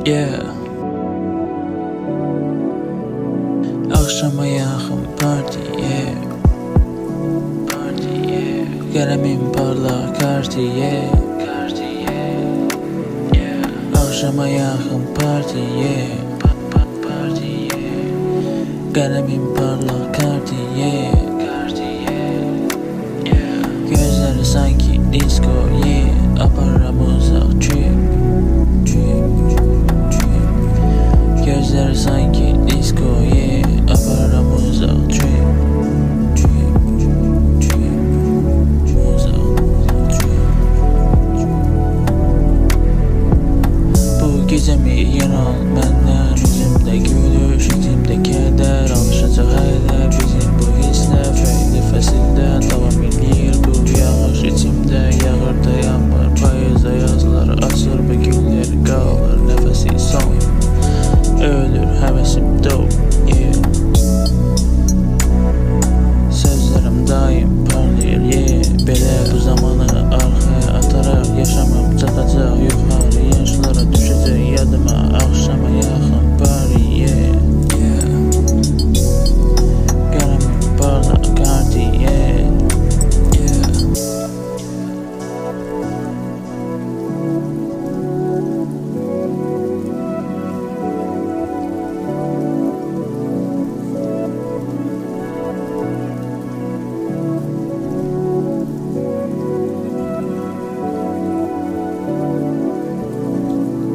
Yeah. Akşama yaxın partiye, partiye. Qələmim parlaq kartiye, kartiye. Yeah. Akşama yaxın partiye, partiye. Qələmim parlaq kartiye, kartiye. Yeah. Gözləri sanki disco, yeah. Aparıram uzaq trip, trip, trip. Gözləri sanki disco, yeah. Aparıram uzaq trip, trip, trip. Uzaq trip. Bu gecəmi yanan məndən, üzümdə gülüş, içimdə kədər. Alışacaq hələ bizim bu hisslər, fərqli fəsildən davam edir bu yağış. İçimdə yağır da yağmur, payızda yazılar açır və güllər qalır nəfəsi son. Ölür həvəsim dop, yeah.